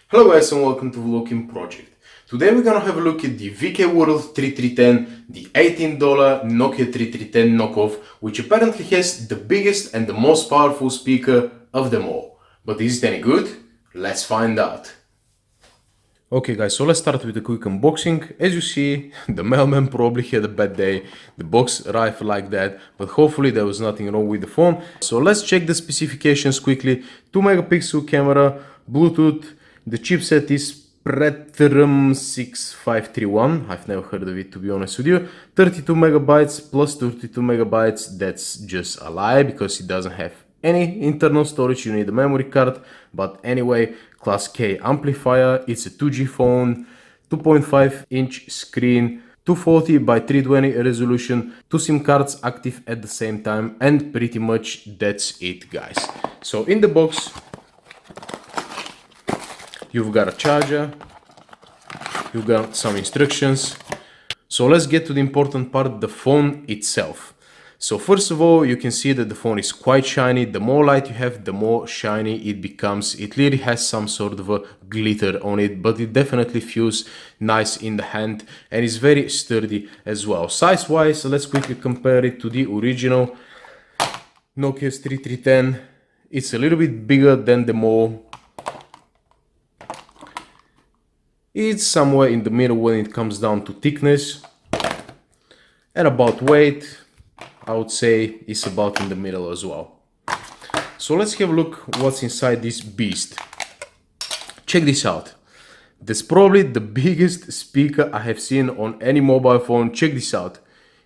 Hello guys and welcome to Vlogging Project. Today we're gonna have a look at the VKWORLD 3310, the $18 Nokia 3310 knockoff, which apparently has the biggest and the most powerful speaker of them all. But is it any good? Let's find out. Okay guys, so let's start with a quick unboxing. As you see, the mailman probably had a bad day. The box arrived like that, but hopefully there was nothing wrong with the phone. So let's check the specifications quickly. 2 megapixel camera, Bluetooth. The chipset is brightest 6531. I've never heard of it, to be honest with you. 32 megabytes plus 32 megabytes. That's just a lie because it doesn't have any internal storage. You need a memory card. But anyway, Class K amplifier. It's a 2G phone, 2.5-inch screen, 240 by 320 resolution, 2 SIM cards active at the same time, and pretty much that's it, guys. So in the box, you've got a charger, you've got some instructions. So let's get to the important part, the phone itself. So first of all, you can see that the phone is quite shiny. The more light you have, the more shiny it becomes. It really has some sort of a glitter on it, but it definitely feels nice in the hand and is very sturdy as well. Size wise, let's quickly compare it to the original Nokia 3310. It's a little bit bigger than the more. It's somewhere in the middle when it comes down to thickness, and about weight, I would say it's about in the middle as well. So let's have a look what's inside this beast. Check this out. That's probably the biggest speaker I have seen on any mobile phone. Check this out.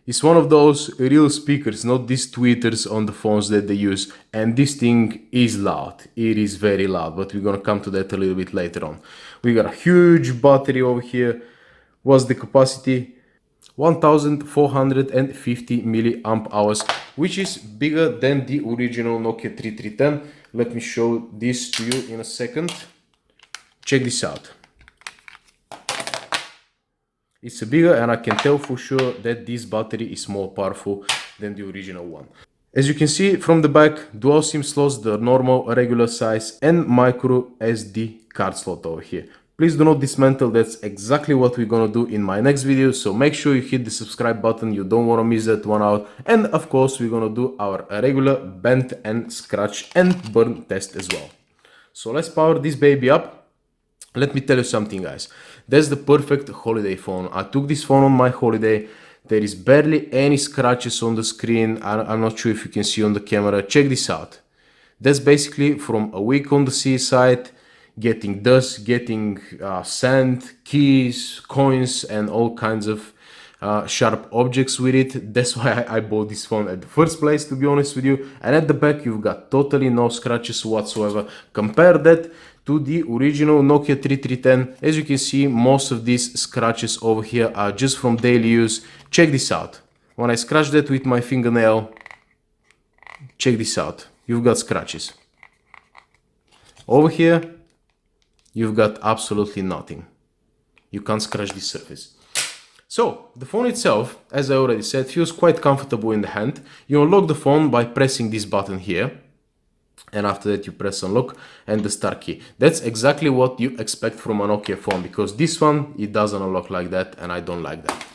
It's one of those real speakers, not these tweeters on the phones that they use. And this thing is loud. It is very loud, but we're gonna come to that a little bit later on. We got a huge battery over here. What's the capacity? 1450 milliamp hours, which is bigger than the original Nokia 3310. Let me show this to you in a second. Check this out. It's bigger, and I can tell for sure that this battery is more powerful than the original one. As you can see from the back, dual SIM slots, the normal regular size, and micro SD card slot over here. Please do not dismantle. That's exactly what we're gonna do in my next video, so make sure you hit the subscribe button. You don't wanna miss that one out. And of course, we're gonna do our regular bend and scratch and burn test as well. So let's power this baby up. Let me tell you something, guys. That's the perfect holiday phone. I took this phone on my holiday. There is barely any scratches on the screen. I'm not sure if you can see on the camera. Check this out. That's basically from a week on the seaside, getting dust, getting sand, keys, coins, and all kinds of sharp objects with it. That's why I bought this phone at the first place, to be honest with you. And at the back, you've got totally no scratches whatsoever. Compare that to the original Nokia 3310. As you can see, most of these scratches over here are just from daily use. Check this out. When I scratch that with my fingernail, check this out. You've got scratches. Over here, you've got absolutely nothing. You can't scratch the surface. So, the phone itself, as I already said, feels quite comfortable in the hand. You unlock the phone by pressing this button here. And after that you press unlock and the start key. That's exactly what you expect from a Nokia phone, because this one, it doesn't unlock like that, and I don't like that.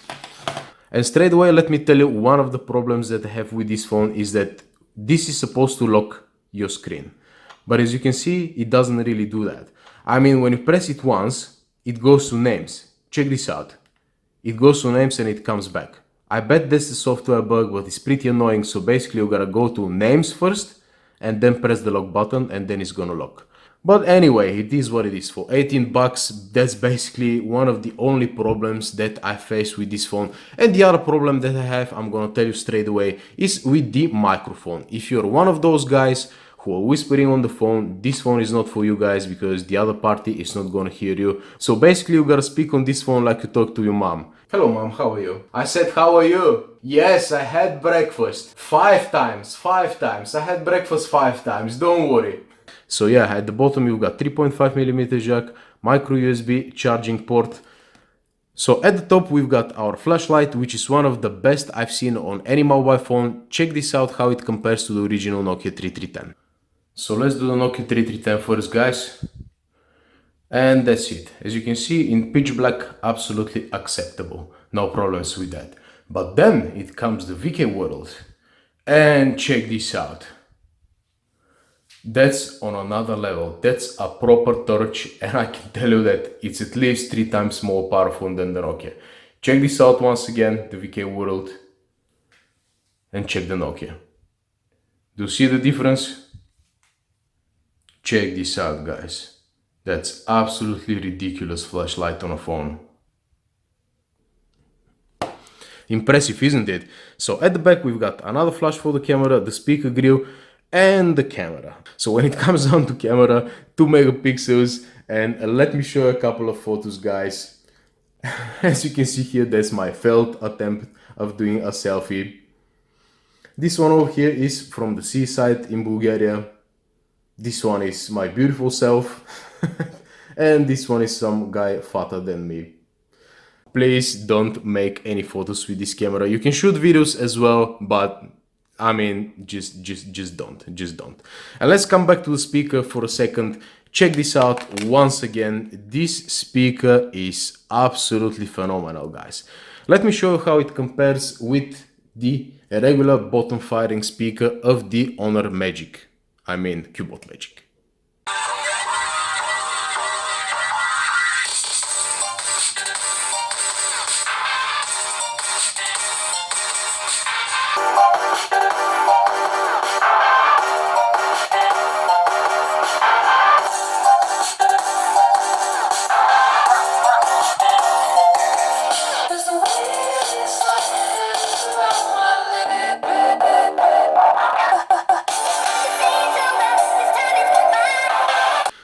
And straight away, let me tell you, one of the problems that I have with this phone is that this is supposed to lock your screen. But as you can see, it doesn't really do that. I mean, when you press it once, it goes to names. Check this out. It goes to names and it comes back. I bet that's the software bug, but it's pretty annoying. So basically you gotta go to names first and then press the lock button, and then it's gonna lock. But anyway, it is what it is. For 18 bucks, that's basically one of the only problems that I face with this phone. And the other problem that I have, I'm gonna tell you straight away, is with the microphone. If you're one of those guys who are whispering on the phone, this phone is not for you guys, because the other party is not gonna hear you. So basically you gotta speak on this phone like you talk to your mom. Hello mom, how are you? I said, how are you? Yes, I had breakfast 5 times. I had breakfast 5 times, don't worry. So yeah, at the bottom you've got 3.5mm jack, micro USB charging port. So at the top we've got our flashlight, which is one of the best I've seen on any mobile phone. Check this out, how it compares to the original Nokia 3310. So let's do the Nokia 3310 first, guys. And that's it. As you can see, in pitch black, absolutely acceptable. No problems with that. But then it comes the VK World. And check this out. That's on another level. That's a proper torch, and I can tell you that it's at least 3 times more powerful than the Nokia. Check this out once again, the VK World, and check the Nokia. Do you see the difference? Check this out, guys. That's absolutely ridiculous flashlight on a phone. Impressive, isn't it? So at the back we've got another flash for the camera, the speaker grill, and the camera. So when it comes down to camera, 2 megapixels, and let me show you a couple of photos, guys. As you can see here, that's my failed attempt of doing a selfie. This one over here is from the seaside in Bulgaria. This one is my beautiful self. And this one is some guy fatter than me. Please don't make any photos with this camera. You can shoot videos as well, but I mean, just don't. And let's come back to the speaker for a second. Check this out once again. This speaker is absolutely phenomenal, guys. Let me show you how it compares with the regular bottom firing speaker of the Honor Magic. I mean, Cubot Magic.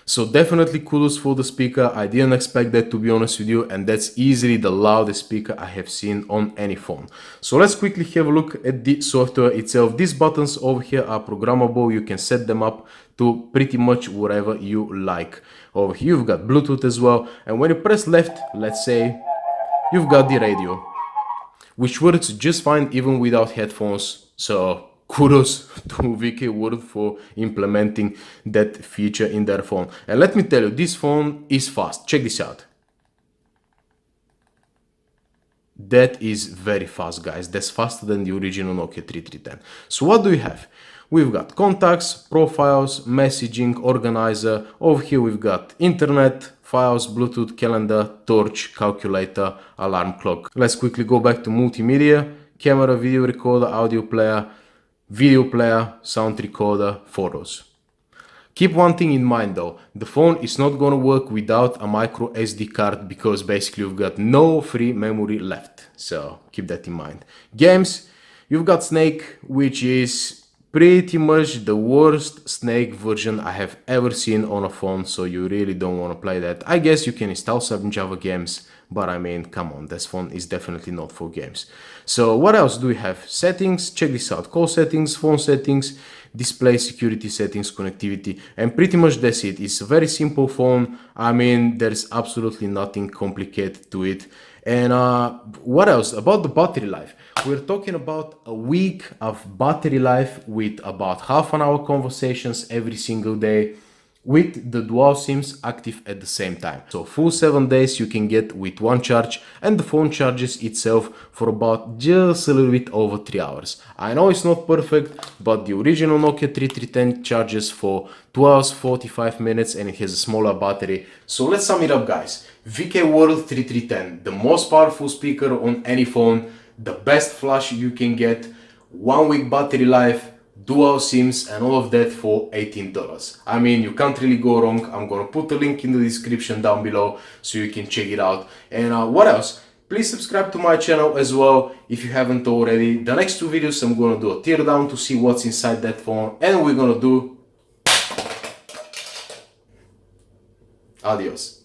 So definitely kudos for the speaker. I didn't expect that, to be honest with you, and that's easily the loudest speaker I have seen on any phone. So let's quickly have a look at the software itself. These buttons over here are programmable. You can set them up to pretty much whatever you like. Over here you've got Bluetooth as well, and when you press left, let's say, you've got the radio, which works just fine even without headphones. So kudos to VKWORLD for implementing that feature in their phone. And let me tell you, this phone is fast. Check this out. That is very fast, guys. That's faster than the original Nokia 3310. So what do we have? We've got contacts, profiles, messaging, organizer. Over here we've got internet, files, Bluetooth, calendar, torch, calculator, alarm clock. Let's quickly go back to multimedia, camera, video recorder, audio player, video player, sound recorder, photos. Keep one thing in mind though, the phone is not gonna work without a micro SD card because basically you've got no free memory left. So keep that in mind. Games, you've got Snake, which is pretty much the worst Snake version I have ever seen on a phone, so you really don't want to play that. I guess you can install some Java games, but I mean, come on, this phone is definitely not for games. So what else do we have? Settings, check this out. Call settings, phone settings, display, security settings, connectivity, and pretty much that's it. It's a very simple phone. I mean, there's absolutely nothing complicated to it. And what else about the battery life? We're talking about a week of battery life with about half an hour conversations every single day, with the dual SIMs active at the same time. So full 7 days you can get with one charge, and the phone charges itself for about just a little bit over 3 hours. I know it's not perfect, but the original Nokia 3310 charges for 2 hours 45 minutes and it has a smaller battery. So let's sum it up, guys. VKWORLD 3310, the most powerful speaker on any phone, the best flash you can get, 1 week battery life, dual SIMs, and all of that for $18. I mean, you can't really go wrong. I'm gonna put a link in the description down below so you can check it out. And what else? Please subscribe to my channel as well if you haven't already. The next 2 videos I'm gonna do a tear down to see what's inside that phone, and we're gonna do adios.